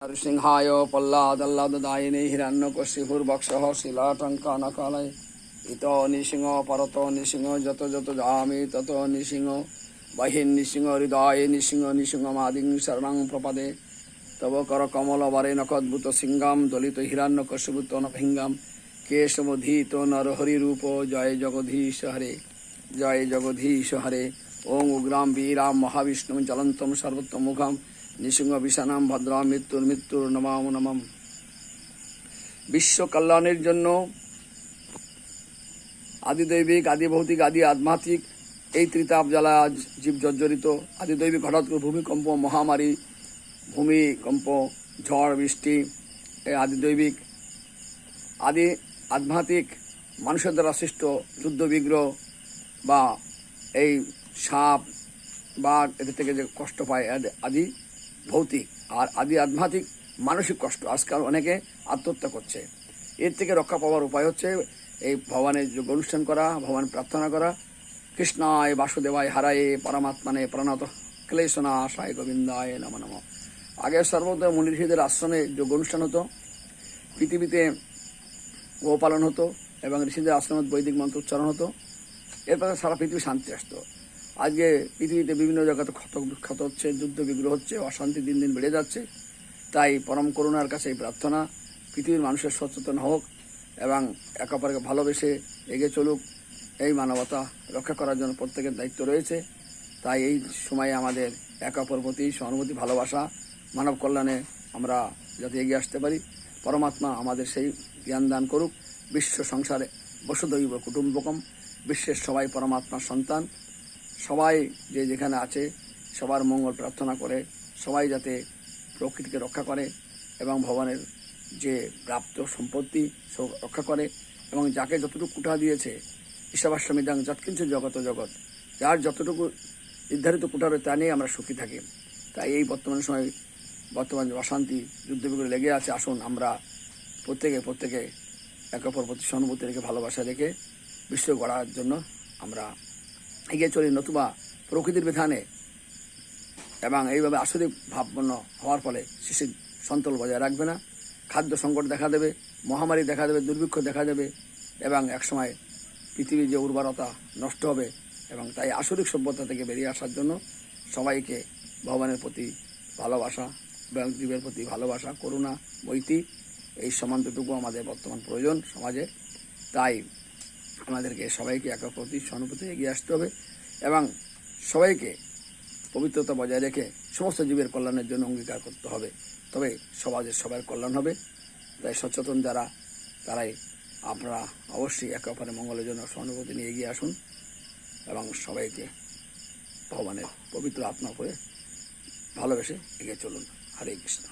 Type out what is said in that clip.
नरसिंहाय पल्लादल्लादायिने हिरण्यकशिपुर्वक्षः शिलाटङ्कानकालय इतो निसिंह परतो निसिंह जत जत जामि ततो निसिंह बहिर्निसिंह हृदये निसिंह निसिंहमादिं शरणं प्रपदे तव करकमलवरे नखद्भुत सिंगाम दलित हिरण्यकशिपुत नभिंगाम केशमधीतो नरहरिरूप जय जगधीश हरे ओं उग्रां वीरां महाविष्णुं ज्वलन्तं सर्वतोमुखं निसिंह विषाणाम भद्रा मृत्युर नमाम नमम। विश्व कल्याणेर जन्य आदिदैविक आदिभौतिक आदि आध्यात्मिक এই ত্রিতাপ জ্বালা আজ জীব জর্জরিত। আদিদৈবিক হঠাৎ করে ভূমিকম্প, মহামারী, ভূমিকম্প, ঝড় বৃষ্টি, এই আদিদৈবিক আদি আধ্যাত্মিক মানুষের দ্বারা সৃষ্ট যুদ্ধ বিগ্রহ বা এই সাপ বা এদের থেকে যে কষ্ট পায় আদি ভৌতিক আর আদি আধ্যাত্মিক মানসিক কষ্ট আজকাল অনেকে আত্মহত্যা করছে। এর থেকে রক্ষা পাওয়ার উপায় হচ্ছে এই ভগবানের যোগ অনুষ্ঠান করা, ভগবান প্রার্থনা করা। কৃষ্ণায় বাসুদেবায় হারায়ে পরমাত্মানে প্রণত ক্লেশনাশায় গোবিন্দায় নম নম। আগে সর্বদা মুনি ঋষিদের আশ্রমে যোগ অনুষ্ঠান হতো, পৃথিবীতে গোপালন হতো এবং ঋষিদের আশ্রমে বৈদিক মন্ত্র উচ্চারণ হতো। এরপরে সারা পৃথিবী শান্তি আসতো। আজকে পৃথিবীতে বিভিন্ন জায়গাতে ক্ষত বিক্ষত হচ্ছে, যুদ্ধ বিগ্রহ হচ্ছে, অশান্তি দিন দিন বেড়ে যাচ্ছে। তাই পরম করুণার কাছে এই প্রার্থনা, পৃথিবীর মানুষের সচেতন হোক এবং একে অপরকে ভালোবেসে এগিয়ে চলুক। এই মানবতা রক্ষা করার জন্য প্রত্যেকের দায়িত্ব রয়েছে। তাই এই সময়ে আমাদের একে অপর প্রতি সহানুভূতি, ভালোবাসা, মানব কল্যাণে আমরা যাতে এগিয়ে আসতে পারি, পরমাত্মা আমাদের সেই জ্ঞান দান করুক। বিশ্ব সংসারে বসুধৈব কুটুম্বকম, বিশ্বের সবাই পরমাত্মার সন্তান। সবাই যে যেখানে আছে সবার মঙ্গল প্রার্থনা করে, সবাই যাতে প্রকৃতিকে রক্ষা করে এবং ভগবানের যে প্রাপ্ত সম্পত্তি রক্ষা করে এবং যাকে যতটুকু কুঠা দিয়েছে ঈশাবাস্যমিদাং যৎকিঞ্চ জগত জগৎ, যার যতটুকু নির্ধারিত কুঠা রয়েছে তা নিয়ে আমরা সুখী থাকি। তাই এই বর্তমান অশান্তি যুদ্ধবিগ্রহ লেগে আছে, আসুন আমরা প্রত্যেকে একে অপর প্রতি সহানুভূতি রেখে, ভালোবাসা রেখে বিশ্ব গড়ার জন্য আমরা এগিয়ে চলি। নতুবা প্রকৃতির বিধানে এবং এইভাবে আসরিক ভাবপন্ন হওয়ার ফলে শিশুর সন্তোল বজায় রাখবে না। খাদ্য সংকট দেখা দেবে, মহামারী দেখা দেবে, দুর্ভিক্ষ দেখা দেবে এবং একসময় পৃথিবীর যে উর্বরতা নষ্ট হবে। এবং তাই আসরিক সভ্যতা থেকে বেরিয়ে আসার জন্য সবাইকে ভগবানের প্রতি ভালোবাসা এবং জীবের প্রতি ভালোবাসা, করুণা, মৈত্রী, এই সমান্তটুকু আমাদের বর্তমান প্রয়োজন সমাজে। তাই আমাদেরকে সবাইকে একে প্রতি সহানুভূতি এগিয়ে আসতে হবে এবং সবাইকে পবিত্রতা বজায় রেখে সমস্ত জীবের কল্যাণের জন্য অঙ্গীকার করতে হবে। তবে সমাজের সবার কল্যাণ হবে। তাই সচেতন যারা, তারাই আপনারা অবশ্যই একে অপরের মঙ্গলের জন্য সহানুভূতি নিয়ে এগিয়ে আসুন এবং সবাইকে ভগবানের পবিত্র আত্মা করে ভালোবেসে এগিয়ে চলুন। হরে কৃষ্ণ।